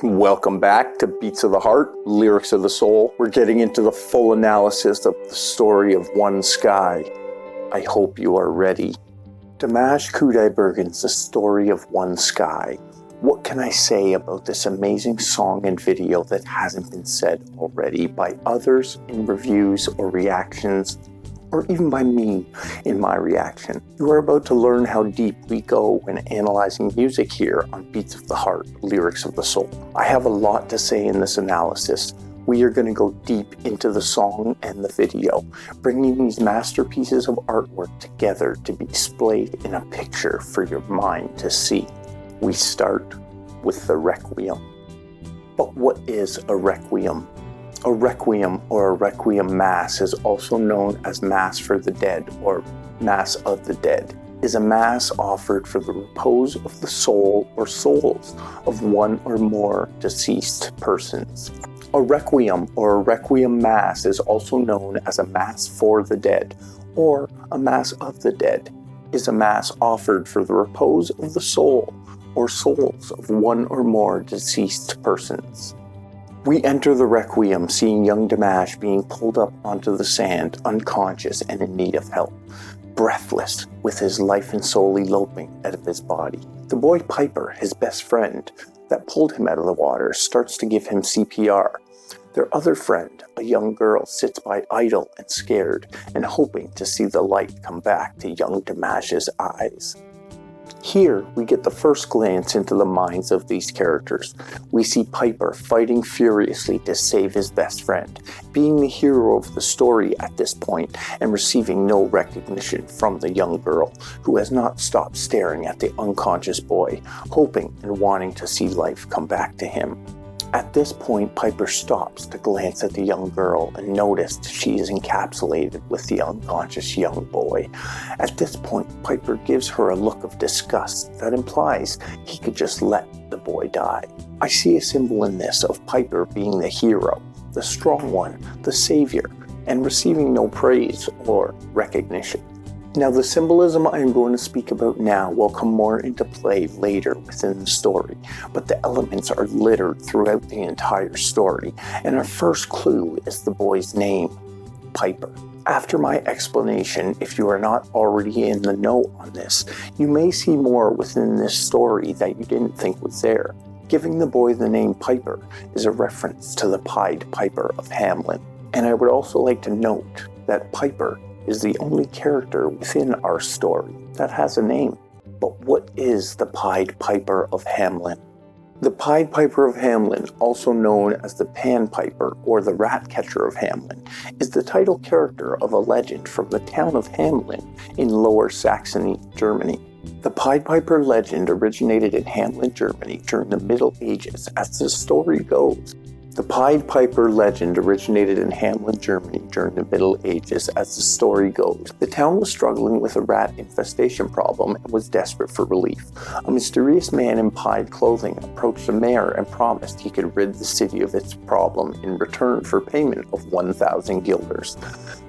Welcome back to Beats of the Heart, Lyrics of the Soul. We're getting into the full analysis of the story of One Sky. I hope you are ready. Dimash Qudaibergen's The Story of One Sky. What can I say about this amazing song and video that hasn't been said already by others in reviews or reactions, or even by me in my reaction? You are about to learn how deep we go when analyzing music here on Beats of the Heart, Lyrics of the Soul. I have a lot to say in this analysis. We are going to go deep into the song and the video, bringing these masterpieces of artwork together to be displayed in a picture for your mind to see. We start with the Requiem. But what is a Requiem? A requiem or a requiem mass is also known as Mass for the Dead or Mass of the Dead, is a mass offered for the repose of the soul or souls of one or more deceased persons. A requiem or a requiem mass is also known as a Mass for the Dead or a Mass of the Dead, is a mass offered for the repose of the soul or souls of one or more deceased persons. We enter the Requiem seeing young Dimash being pulled up onto the sand, unconscious and in need of help, breathless, with his life and soul eloping out of his body. The boy Piper, his best friend, that pulled him out of the water, starts to give him CPR. Their other friend, a young girl, sits by idle and scared, and hoping to see the light come back to young Dimash's eyes. Here, we get the first glance into the minds of these characters. We see Piper fighting furiously to save his best friend, being the hero of the story at this point and receiving no recognition from the young girl, who has not stopped staring at the unconscious boy, hoping and wanting to see life come back to him. At this point, Piper stops to glance at the young girl and noticed she is encapsulated with the unconscious young boy. At this point, Piper gives her a look of disgust that implies he could just let the boy die. I see a symbol in this of Piper being the hero, the strong one, the savior, and receiving no praise or recognition. Now, the symbolism I am going to speak about now will come more into play later within the story, but the elements are littered throughout the entire story, and our first clue is the boy's name, Piper. After my explanation, if you are not already in the know on this, you may see more within this story that you didn't think was there. Giving the boy the name Piper is a reference to the Pied Piper of Hamelin, and I would also like to note that Piper is the only character within our story that has a name. But what is the Pied Piper of Hamelin? The Pied Piper of Hamelin, also known as the Pan Piper or the Rat Catcher of Hamelin, is the title character of a legend from the town of Hamelin in Lower Saxony, Germany. The Pied Piper legend originated in Hamelin, Germany during the Middle Ages, as the story goes. The Pied Piper legend originated in Hamelin, Germany during the Middle Ages, as the story goes. The town was struggling with a rat infestation problem and was desperate for relief. A mysterious man in pied clothing approached the mayor and promised he could rid the city of its problem in return for payment of 1,000 guilders.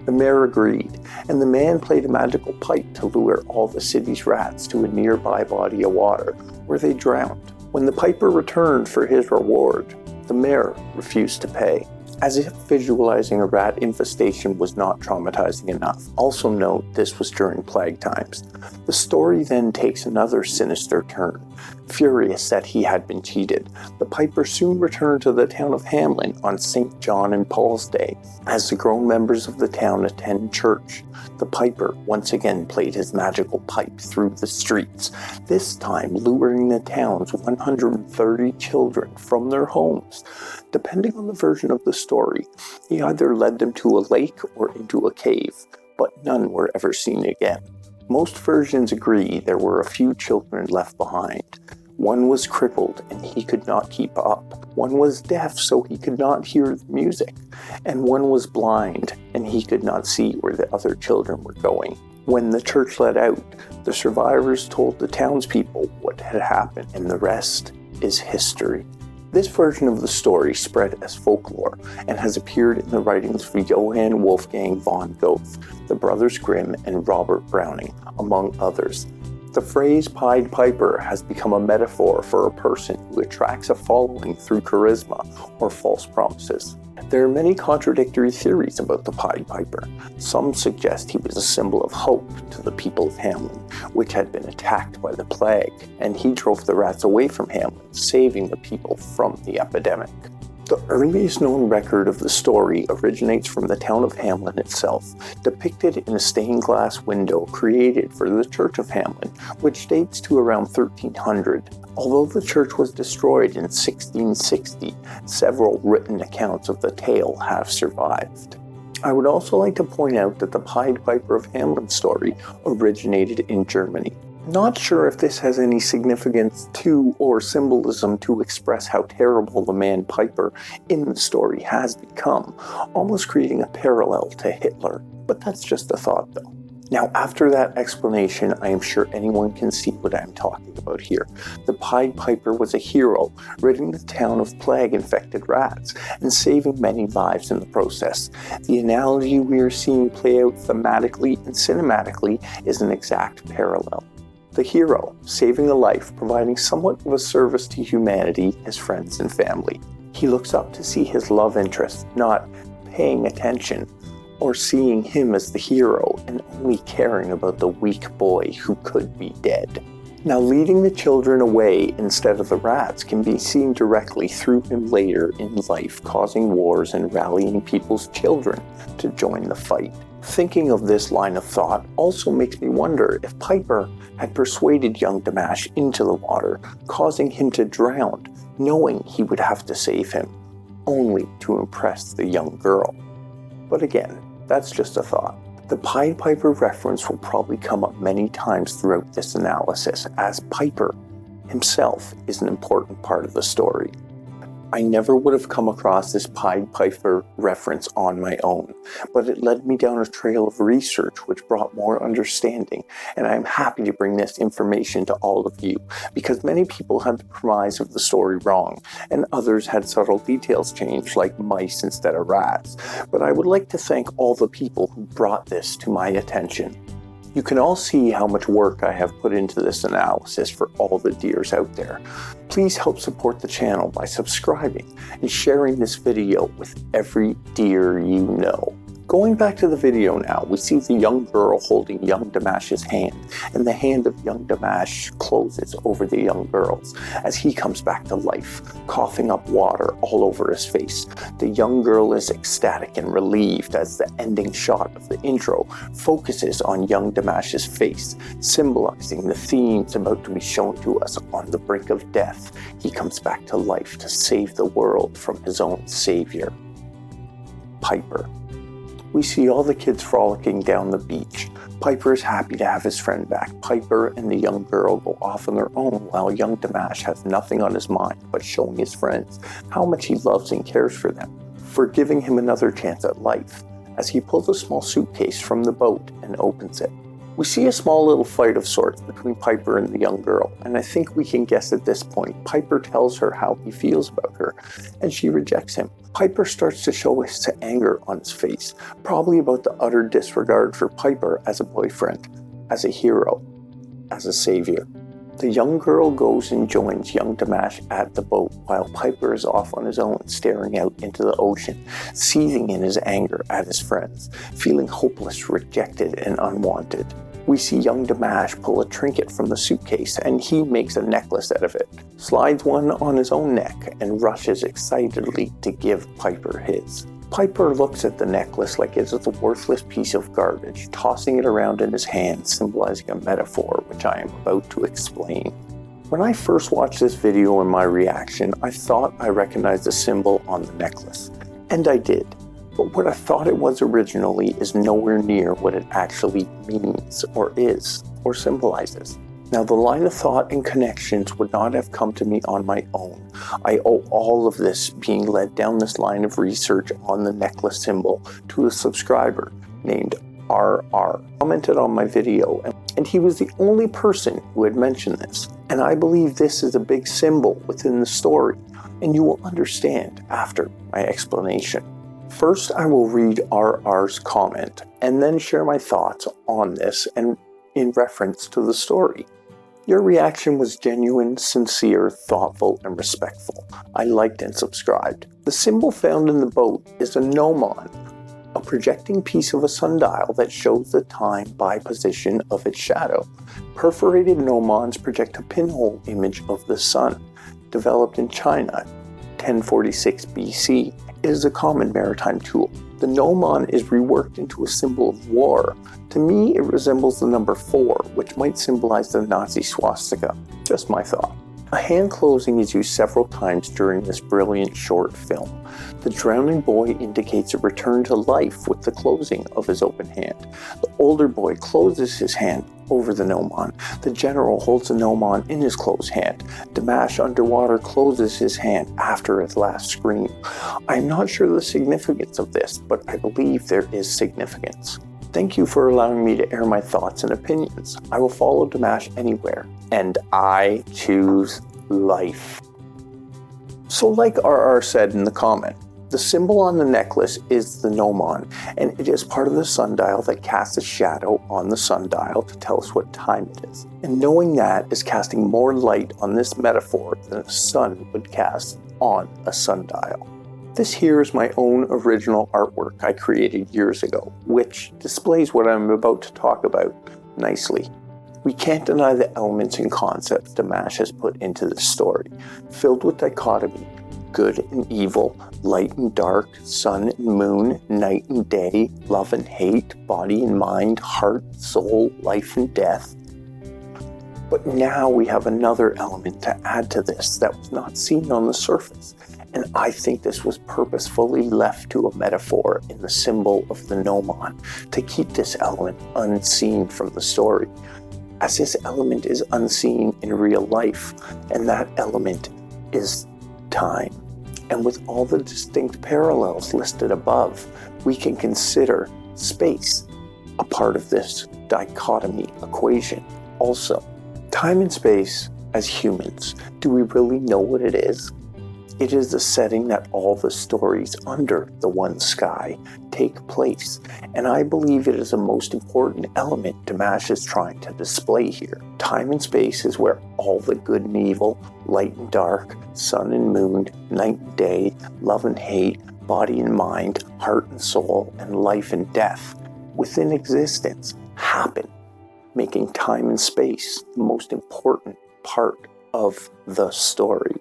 The mayor agreed, and the man played a magical pipe to lure all the city's rats to a nearby body of water, where they drowned. When the piper returned for his reward, the mayor refused to pay. As if visualizing a rat infestation was not traumatizing enough. Also note, this was during plague times. The story then takes another sinister turn. Furious that he had been cheated, the piper soon returned to the town of Hamelin on St. John and Paul's Day. As the grown members of the town attend church, the piper once again played his magical pipe through the streets, this time luring the town's 130 children from their homes. Depending on the version of the story, he either led them to a lake or into a cave, but none were ever seen again. Most versions agree there were a few children left behind. One was crippled and he could not keep up. One was deaf so he could not hear the music. And one was blind and he could not see where the other children were going. When the church let out, the survivors told the townspeople what had happened, and the rest is history. This version of the story spread as folklore and has appeared in the writings of Johann Wolfgang von Goethe, the Brothers Grimm, and Robert Browning, among others. The phrase Pied Piper has become a metaphor for a person who attracts a following through charisma or false promises. There are many contradictory theories about the Pied Piper. Some suggest he was a symbol of hope to the people of Hamlin, which had been attacked by the plague, and he drove the rats away from Hamlin, saving the people from the epidemic. The earliest known record of the story originates from the town of Hamlin itself, depicted in a stained glass window created for the Church of Hamlin, which dates to around 1300. Although the church was destroyed in 1660, several written accounts of the tale have survived. I would also like to point out that the Pied Piper of Hamlin story originated in Germany. Not sure if this has any significance to or symbolism to express how terrible the man Piper in the story has become, almost creating a parallel to Hitler. But that's just a thought though. Now, after that explanation, I am sure anyone can see what I'm talking about here. The Pied Piper was a hero, ridding the town of plague-infected rats and saving many lives in the process. The analogy we are seeing play out thematically and cinematically is an exact parallel. The hero, saving a life, providing somewhat of a service to humanity, his friends and family. He looks up to see his love interest, not paying attention, or seeing him as the hero and only caring about the weak boy who could be dead. Now, leading the children away instead of the rats can be seen directly through him later in life, causing wars and rallying people's children to join the fight. Thinking of this line of thought also makes me wonder if Piper had persuaded young Dimash into the water, causing him to drown, knowing he would have to save him, only to impress the young girl. But again, that's just a thought. The Pied Piper reference will probably come up many times throughout this analysis, as Piper himself is an important part of the story. I never would have come across this Pied Piper reference on my own, but it led me down a trail of research which brought more understanding, and I am happy to bring this information to all of you, because many people had the premise of the story wrong, and others had subtle details changed, like mice instead of rats. But I would like to thank all the people who brought this to my attention. You can all see how much work I have put into this analysis for all the deers out there. Please help support the channel by subscribing and sharing this video with every deer you know. Going back to the video now, we see the young girl holding young Dimash's hand, and the hand of young Dimash closes over the young girl's as he comes back to life, coughing up water all over his face. The young girl is ecstatic and relieved as the ending shot of the intro focuses on young Dimash's face, symbolizing the themes about to be shown to us. On the brink of death, he comes back to life to save the world from his own savior, Piper. We see all the kids frolicking down the beach. Piper is happy to have his friend back. Piper and the young girl go off on their own while young Dimash has nothing on his mind but showing his friends how much he loves and cares for them, for giving him another chance at life, as he pulls a small suitcase from the boat and opens it. We see a small little fight of sorts between Piper and the young girl, and I think we can guess at this point Piper tells her how he feels about her, and she rejects him. Piper starts to show his anger on his face, probably about the utter disregard for Piper as a boyfriend, as a hero, as a savior. The young girl goes and joins young Dimash at the boat while Piper is off on his own, staring out into the ocean, seething in his anger at his friends, feeling hopeless, rejected, and unwanted. We see young Dimash pull a trinket from the suitcase, and he makes a necklace out of it, slides one on his own neck, and rushes excitedly to give Piper his. Piper looks at the necklace like it is a worthless piece of garbage, tossing it around in his hand, symbolizing a metaphor which I am about to explain. When I first watched this video and my reaction, I thought I recognized the symbol on the necklace, and I did. But what I thought it was originally is nowhere near what it actually means, or is, or symbolizes. Now, the line of thought and connections would not have come to me on my own. I owe all of this being led down this line of research on the necklace symbol to a subscriber named RR. Commented on my video, and he was the only person who had mentioned this. And I believe this is a big symbol within the story, and you will understand after my explanation. First, I will read RR's comment and then share my thoughts on this and in reference to the story. Your reaction was genuine, sincere, thoughtful, and respectful. I liked and subscribed. The symbol found in the boat is a gnomon, a projecting piece of a sundial that shows the time by position of its shadow. Perforated gnomons project a pinhole image of the sun. Developed in China, 1046 BC, it is a common maritime tool. The gnomon is reworked into a symbol of war. To me, it resembles the number 4, which might symbolize the Nazi swastika. Just my thought. A hand closing is used several times during this brilliant short film. The drowning boy indicates a return to life with the closing of his open hand. The older boy closes his hand over the gnomon. The general holds the gnomon in his closed hand. Dimash underwater closes his hand after his last scream. I am not sure the significance of this, but I believe there is significance. Thank you for allowing me to air my thoughts and opinions. I will follow Dimash anywhere, and I choose life. So like RR said in the comment, the symbol on the necklace is the gnomon, and it is part of the sundial that casts a shadow on the sundial to tell us what time it is. And knowing that is casting more light on this metaphor than a sun would cast on a sundial. This here is my own original artwork I created years ago, which displays what I'm about to talk about nicely. We can't deny the elements and concepts Dimash has put into this story, filled with dichotomy, good and evil, light and dark, sun and moon, night and day, love and hate, body and mind, heart, soul, life and death. But now we have another element to add to this that was not seen on the surface. And I think this was purposefully left to a metaphor in the symbol of the gnomon to keep this element unseen from the story, as this element is unseen in real life, and that element is time. And with all the distinct parallels listed above, we can consider space a part of this dichotomy equation also. Time and space, as humans, do we really know what it is? It is the setting that all the stories under the one sky take place, and I believe it is the most important element Dimash is trying to display here. Time and space is where all the good and evil, light and dark, sun and moon, night and day, love and hate, body and mind, heart and soul, and life and death within existence happen, making time and space the most important part of the story.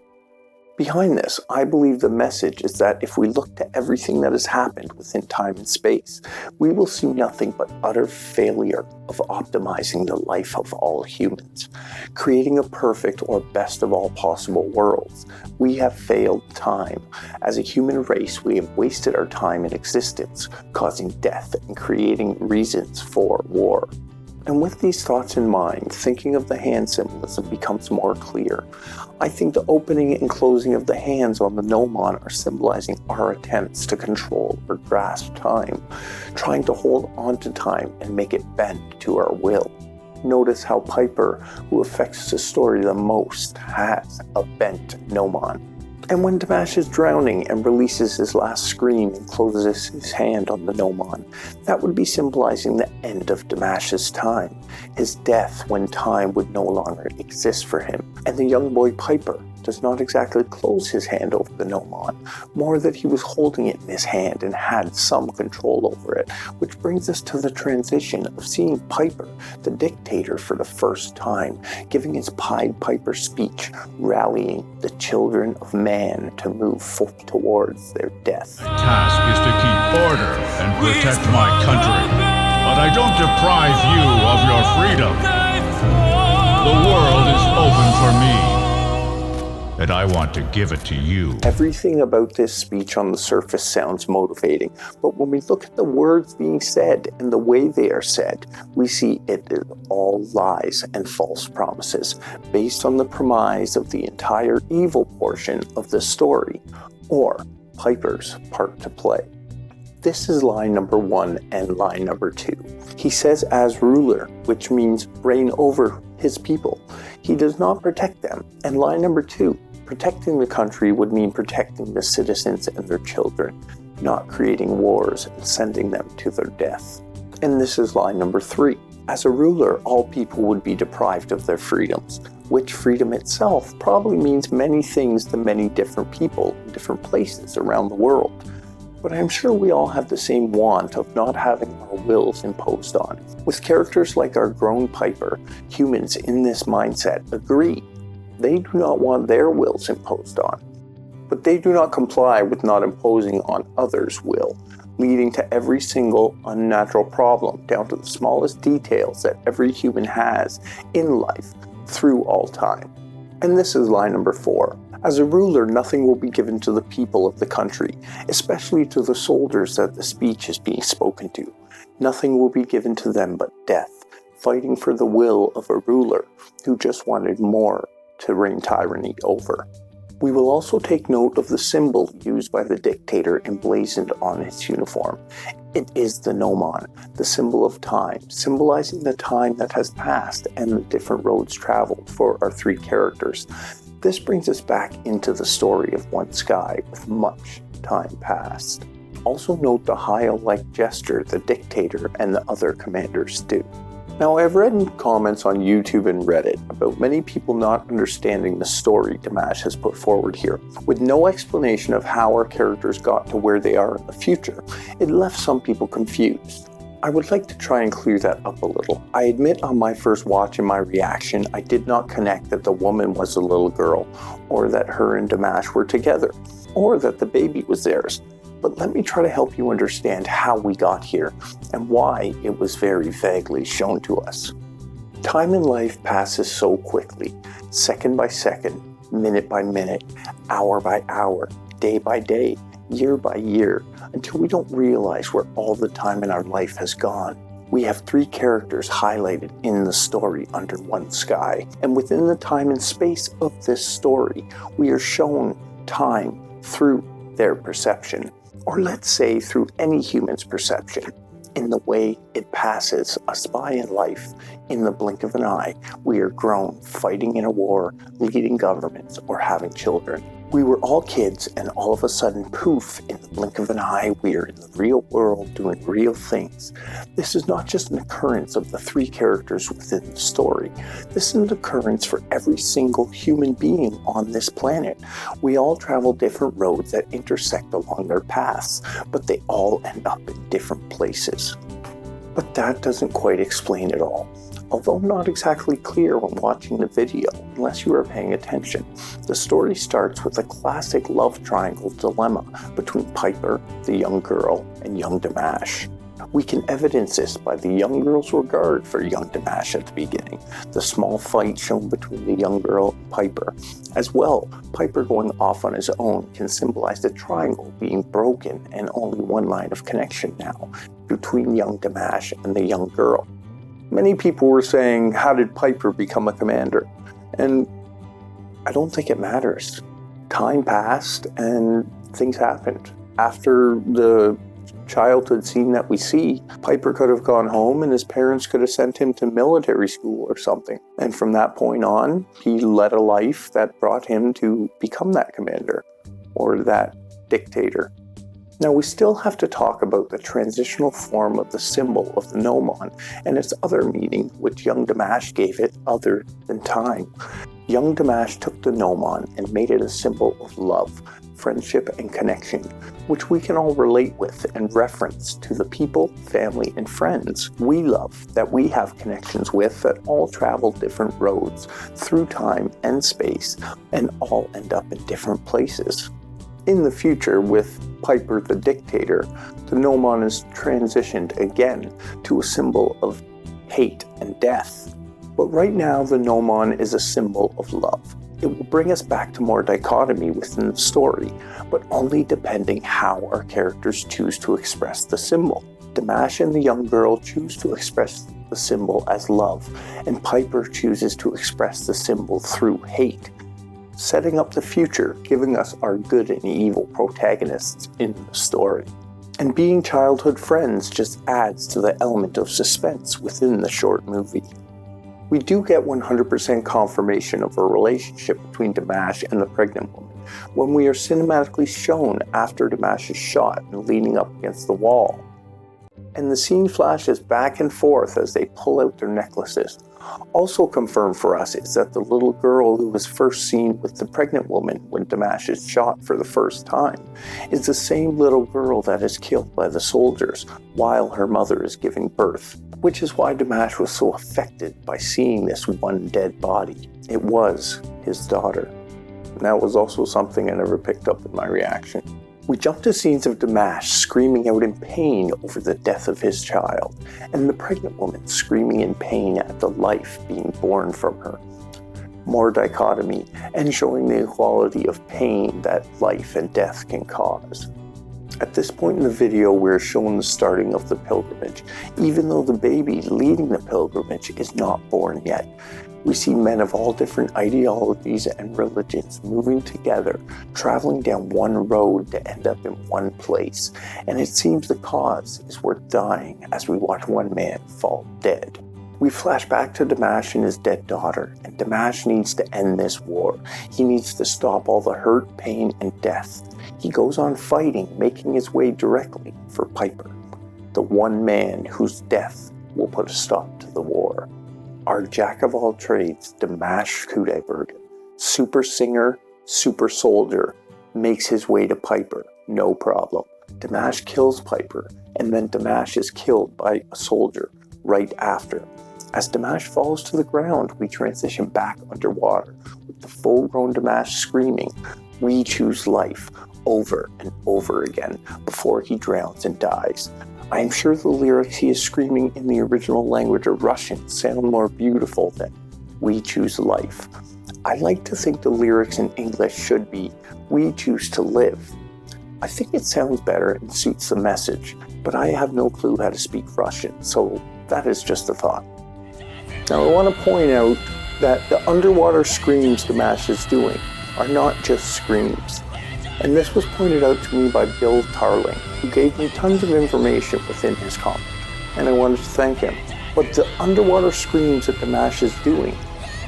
Behind this, I believe the message is that if we look to everything that has happened within time and space, we will see nothing but utter failure of optimizing the life of all humans, creating a perfect or best of all possible worlds. We have failed time. As a human race, we have wasted our time in existence, causing death and creating reasons for war. And with these thoughts in mind, thinking of the hand symbolism becomes more clear. I think the opening and closing of the hands on the gnomon are symbolizing our attempts to control or grasp time, trying to hold on to time and make it bend to our will. Notice how Piper, who affects the story the most, has a bent gnomon. And when Dimash is drowning and releases his last scream and closes his hand on the gnomon, that would be symbolizing the end of Dimash's time, his death when time would no longer exist for him. And the young boy Piper does not exactly close his hand over the gnomon, more that he was holding it in his hand and had some control over it, which brings us to the transition of seeing Piper, the dictator, for the first time, giving his Pied Piper speech, rallying the children of man to move towards their death. My task is to keep order and protect my country, but I don't deprive you of your freedom. The world is open for me, and I want to give it to you. Everything about this speech on the surface sounds motivating, but when we look at the words being said and the way they are said, we see it is all lies and false promises, based on the premise of the entire evil portion of the story, or Piper's part to play. This is line number 1 and line number 2. He says as ruler, which means reign over his people. He does not protect them. And line number 2, protecting the country would mean protecting the citizens and their children, not creating wars and sending them to their death. And this is line number 3. As a ruler, all people would be deprived of their freedoms, which freedom itself probably means many things to many different people in different places around the world. But I'm sure we all have the same want of not having our wills imposed on. With characters like our grown Piper, humans in this mindset agree. They do not want their wills imposed on. But they do not comply with not imposing on others' will, leading to every single unnatural problem, down to the smallest details that every human has in life through all time. And this is line number 4. As a ruler, nothing will be given to the people of the country, especially to the soldiers that the speech is being spoken to. Nothing will be given to them but death, fighting for the will of a ruler who just wanted more to reign tyranny over. We will also take note of the symbol used by the dictator emblazoned on his uniform. It is the gnomon, the symbol of time, symbolizing the time that has passed and the different roads traveled for our 3 characters. This brings us back into the story of one sky with much time passed. Also note the Heil-like gesture the dictator and the other commanders do. Now, I've read comments on YouTube and Reddit about many people not understanding the story Dimash has put forward here, with no explanation of how our characters got to where they are in the future. It left some people confused. I would like to try and clear that up a little. I admit on my first watch and my reaction, I did not connect that the woman was a little girl, or that her and Dimash were together, or that the baby was theirs. But let me try to help you understand how we got here, and why it was very vaguely shown to us. Time in life passes so quickly, second by second, minute by minute, hour by hour, day by day, year by year, until we don't realize where all the time in our life has gone. We have 3 characters highlighted in the story under one sky, and within the time and space of this story, we are shown time through their perception, or let's say through any human's perception, in the way it passes us by in life. In the blink of an eye, we are grown, fighting in a war, leading governments, or having children. We were all kids, and all of a sudden, poof, in the blink of an eye, we are in the real world doing real things. This is not just an occurrence of the 3 characters within the story. This is an occurrence for every single human being on this planet. We all travel different roads that intersect along their paths, but they all end up in different places. But that doesn't quite explain it all. Although not exactly clear when watching the video, unless you are paying attention, the story starts with a classic love triangle dilemma between Piper, the young girl, and young Dimash. We can evidence this by the young girl's regard for young Dimash at the beginning, the small fight shown between the young girl and Piper. As well, Piper going off on his own can symbolize the triangle being broken and only one line of connection now between young Dimash and the young girl. Many people were saying, how did Piper become a commander? And I don't think it matters. Time passed and things happened. After the childhood scene that we see, Piper could have gone home and his parents could have sent him to military school or something. And from that point on, he led a life that brought him to become that commander or that dictator. Now, we still have to talk about the transitional form of the symbol of the gnomon and its other meaning, which young Dimash gave it other than time. Young Dimash took the gnomon and made it a symbol of love, friendship, and connection, which we can all relate with and reference to the people, family, and friends we love, that we have connections with, that all travel different roads through time and space and all end up in different places. In the future, with Piper the dictator, the gnomon is transitioned again to a symbol of hate and death. But right now, the gnomon is a symbol of love. It will bring us back to more dichotomy within the story, but only depending how our characters choose to express the symbol. Dimash and the young girl choose to express the symbol as love, and Piper chooses to express the symbol through hate, setting up the future, giving us our good and evil protagonists in the story. And being childhood friends just adds to the element of suspense within the short movie. We do get 100% confirmation of a relationship between Dimash and the pregnant woman when we are cinematically shown after Dimash is shot and leaning up against the wall. And the scene flashes back and forth as they pull out their necklaces. Also confirmed for us is that the little girl who was first seen with the pregnant woman when Dimash is shot for the first time is the same little girl that is killed by the soldiers while her mother is giving birth, which is why Dimash was so affected by seeing this one dead body. It was his daughter. And that was also something I never picked up in my reaction. We jump to scenes of Dimash screaming out in pain over the death of his child, and the pregnant woman screaming in pain at the life being born from her. More dichotomy, and showing the equality of pain that life and death can cause. At this point in the video, we're shown the starting of the pilgrimage, even though the baby leading the pilgrimage is not born yet. We see men of all different ideologies and religions moving together, traveling down one road to end up in one place, and it seems the cause is worth dying as we watch one man fall dead. We flash back to Dimash and his dead daughter, and Dimash needs to end this war. He needs to stop all the hurt, pain, and death. He goes on fighting, making his way directly for Piper, the one man whose death will put a stop to the war. Our jack of all trades, Dimash Qudaibergen, super singer, super soldier, makes his way to Piper, no problem. Dimash kills Piper, and then Dimash is killed by a soldier right after. As Dimash falls to the ground, we transition back underwater, with the full-grown Dimash screaming, "We choose life," over and over again before he drowns and dies. I am sure the lyrics he is screaming in the original language of Russian sound more beautiful than "We choose life." I like to think the lyrics in English should be "We choose to live." I think it sounds better and suits the message, but I have no clue how to speak Russian, so that is just a thought. Now I want to point out that the underwater screams Dimash is doing are not just screams. And this was pointed out to me by Bill Tarling, who gave me tons of information within his comment, and I wanted to thank him. But the underwater screams that Dimash is doing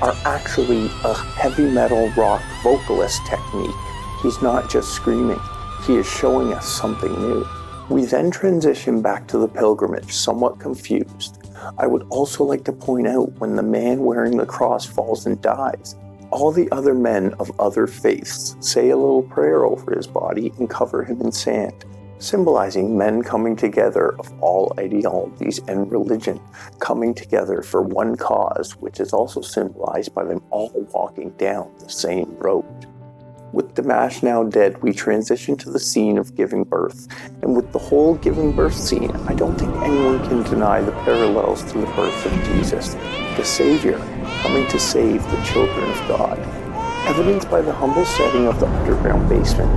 are actually a heavy metal rock vocalist technique. He's not just screaming, he is showing us something new. We then transition back to the pilgrimage, somewhat confused. I would also like to point out when the man wearing the cross falls and dies, all the other men of other faiths say a little prayer over his body and cover him in sand, symbolizing men coming together of all ideologies and religion, coming together for one cause, which is also symbolized by them all walking down the same road. With Dimash now dead, we transition to the scene of giving birth, and with the whole giving birth scene, I don't think anyone can deny the parallels to the birth of Jesus, the Savior, coming to save the children of God. Evidenced by the humble setting of the underground basement,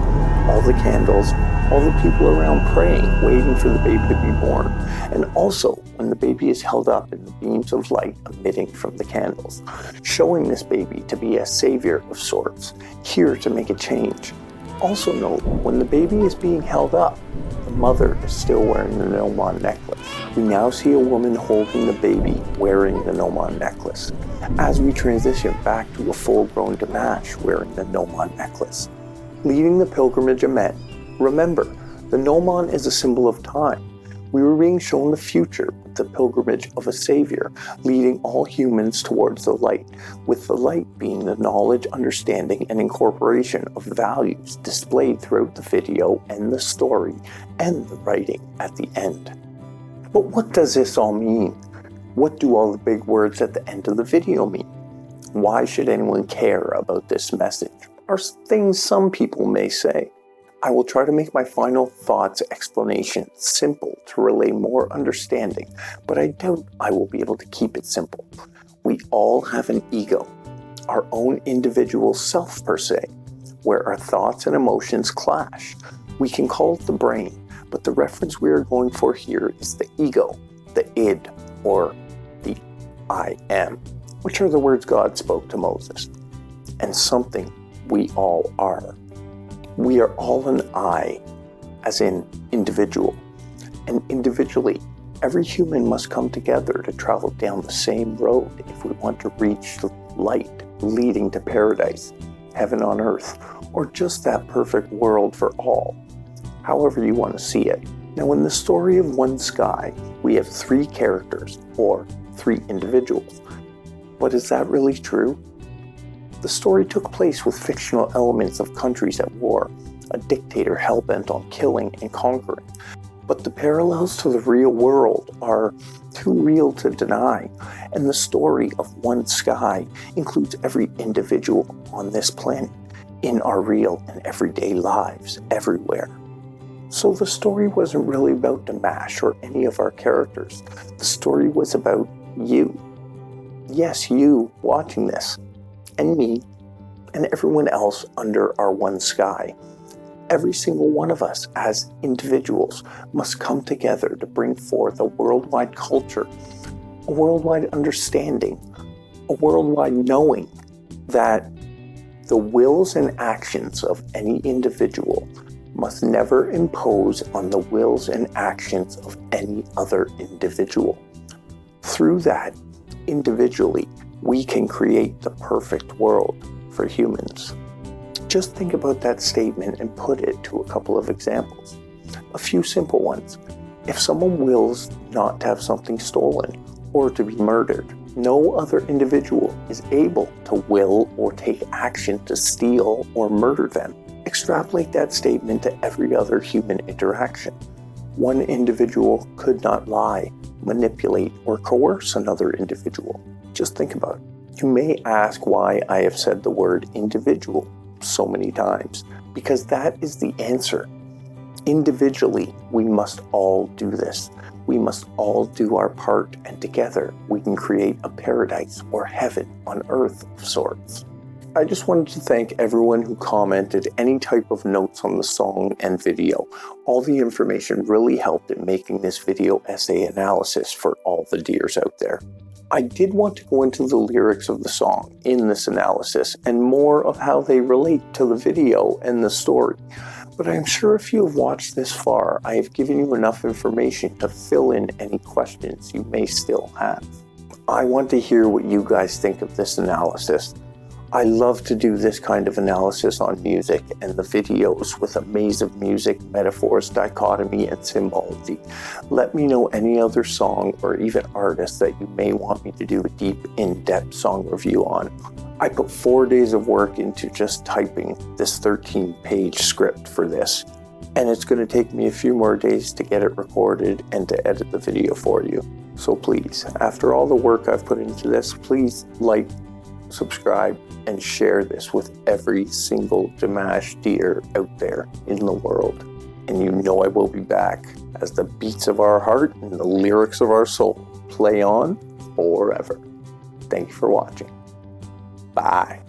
all the candles, all the people around praying, waiting for the baby to be born, and also when the baby is held up in the beams of light emitting from the candles, showing this baby to be a savior of sorts, here to make a change. Also note, when the baby is being held up, the mother is still wearing the Noman necklace. We now see a woman holding the baby wearing the Noman necklace, as we transition back to a full-grown Dimash wearing the Noman necklace. Leading the pilgrimage of men, remember, the Noman is a symbol of time. We were being shown the future with the pilgrimage of a savior, leading all humans towards the light, with the light being the knowledge, understanding, and incorporation of values displayed throughout the video and the story and the writing at the end. But what does this all mean? What do all the big words at the end of the video mean? Why should anyone care about this message? Are things some people may say. I will try to make my final thoughts explanation simple to relay more understanding, but I doubt I will be able to keep it simple. We all have an ego, our own individual self per se, where our thoughts and emotions clash. We can call it the brain, but the reference we are going for here is the ego, the id, or the I am, which are the words God spoke to Moses, and something we all are. We are all an I, as in individual, and individually, every human must come together to travel down the same road if we want to reach the light leading to paradise, heaven on earth, or just that perfect world for all, however you want to see it. Now, in the story of One Sky, we have 3 characters, or 3 individuals. But is that really true? The story took place with fictional elements of countries at war, a dictator hell-bent on killing and conquering. But the parallels to the real world are too real to deny, and the story of One Sky includes every individual on this planet in our real and everyday lives everywhere. So the story wasn't really about Dimash or any of our characters. The story was about you. Yes, you watching this, and me, and everyone else under our one sky. Every single one of us as individuals must come together to bring forth a worldwide culture, a worldwide understanding, a worldwide knowing that the wills and actions of any individual must never impose on the wills and actions of any other individual. Through that, individually, we can create the perfect world for humans. Just think about that statement and put it to a couple of examples. A few simple ones. If someone wills not to have something stolen or to be murdered, no other individual is able to will or take action to steal or murder them. Extrapolate that statement to every other human interaction. One individual could not lie, manipulate, or coerce another individual. Just think about it. You may ask why I have said the word individual so many times, because that is the answer. Individually, we must all do this. We must all do our part, and together we can create a paradise or heaven on earth of sorts. I just wanted to thank everyone who commented any type of notes on the song and video. All the information really helped in making this video essay analysis for all the dears out there. I did want to go into the lyrics of the song in this analysis and more of how they relate to the video and the story. But I'm sure if you have watched this far, I have given you enough information to fill in any questions you may still have. I want to hear what you guys think of this analysis. I love to do this kind of analysis on music and the videos with a maze of music, metaphors, dichotomy, and symbology. Let me know any other song or even artist that you may want me to do a deep, in-depth song review on. I put 4 days of work into just typing this 13-page script for this, and it's going to take me a few more days to get it recorded and to edit the video for you. So please, after all the work I've put into this, please like, subscribe, and share this with every single Dimash dear out there in the world. And you know I will be back as the beats of our heart and the lyrics of our soul play on forever. Thank you for watching. Bye.